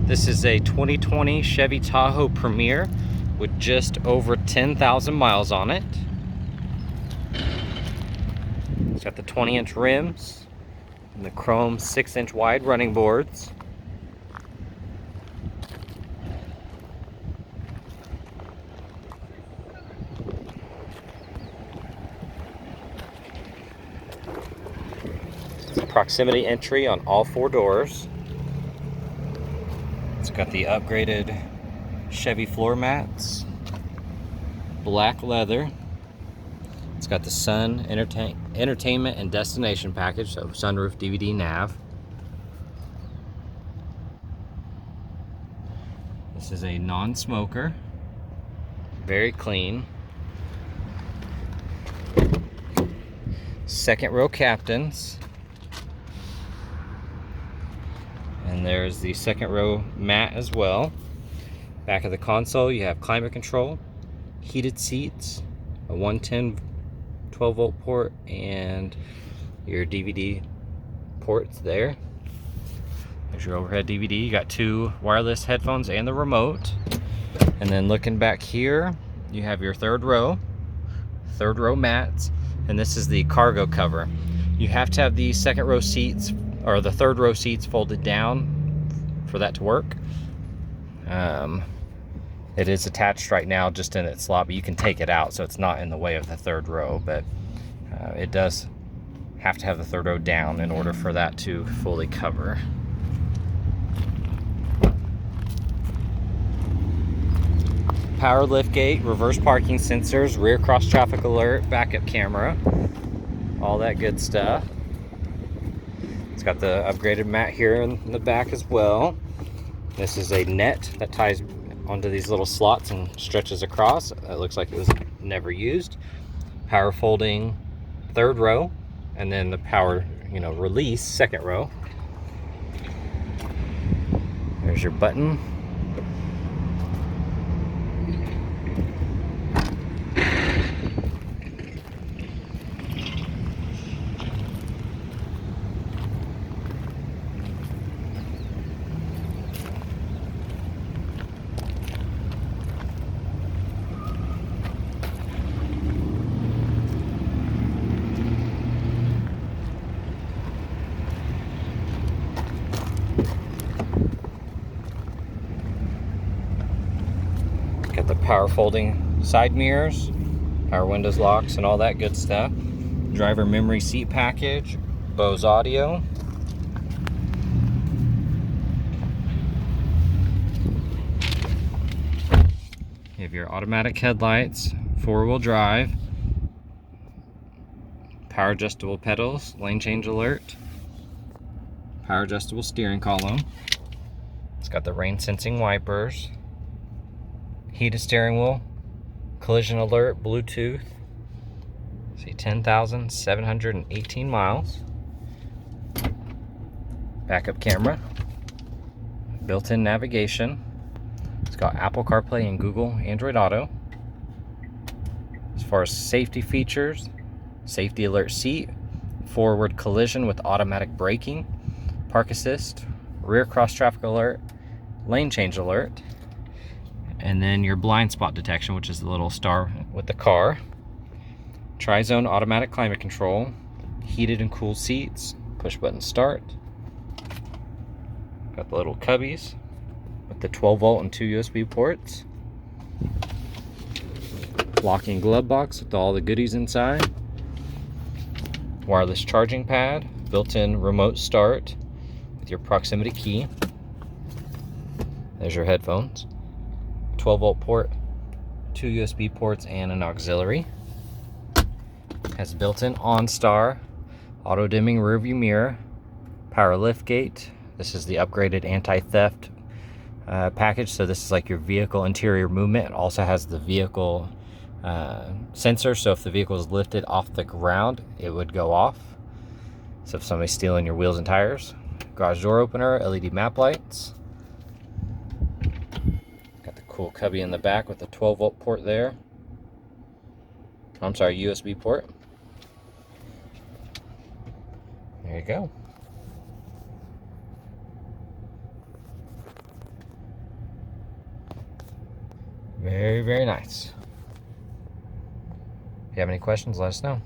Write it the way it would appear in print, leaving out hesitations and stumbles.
This is a 2020 Chevy Tahoe Premier with just over 10,000 miles on it. It's got the 20-inch rims and the chrome 6-inch wide running boards. Proximity entry on all 4 doors. It's got the upgraded Chevy floor mats, black leather. It's got the Sun entertainment and destination package, so sunroof, DVD, nav. This is a non-smoker, very clean. Second row captains. And there's the second row mat as well. Back of the console, you have climate control, heated seats, a 110 12-volt port, and your DVD ports there. There's your overhead DVD. You got 2 wireless headphones and the remote. And then looking back here, you have your third row mats, and this is the cargo cover. You have to have the second row seats or the third row seats folded down for that to work. It is attached right now just in its slot, but you can take it out so it's not in the way of the third row, but it does have to have the third row down in order for that to fully cover. Power liftgate, reverse parking sensors, rear cross traffic alert, backup camera, all that good stuff. It's got the upgraded mat here in the back as well. This is a net that ties onto these little slots and stretches across. It looks like it was never used. Power folding third row, and then the power, release second row. There's your button. Got the power folding side mirrors, power windows, locks, and all that good stuff. Driver memory seat package, Bose audio. You have your automatic headlights, 4-wheel drive, power adjustable pedals, lane change alert, power adjustable steering column. It's got the rain sensing wipers, heated steering wheel, collision alert, Bluetooth. See, 10,718 miles. Backup camera, built-in navigation. It's got Apple CarPlay and Google Android Auto. As far as safety features, safety alert seat, forward collision with automatic braking, park assist, rear cross traffic alert, lane change alert, and then your blind spot detection, which is the little star with the car. Tri-zone automatic climate control, heated and cooled seats, push button start. Got the little cubbies with the 12-volt and 2 USB ports. Locking glove box with all the goodies inside. Wireless charging pad, built-in remote start with your proximity key. There's your headphones. 12-volt port, 2 USB ports, and an auxiliary. Has built-in OnStar, auto-dimming rearview mirror, power liftgate. This is the upgraded anti-theft package, so this is like your vehicle interior movement. It also has the vehicle sensor, so if the vehicle is lifted off the ground, it would go off. So if somebody's stealing your wheels and tires. Garage door opener, LED map lights. Cool cubby in the back with a 12-volt port there. I'm sorry, USB port. There you go. Very, very nice. If you have any questions, let us know.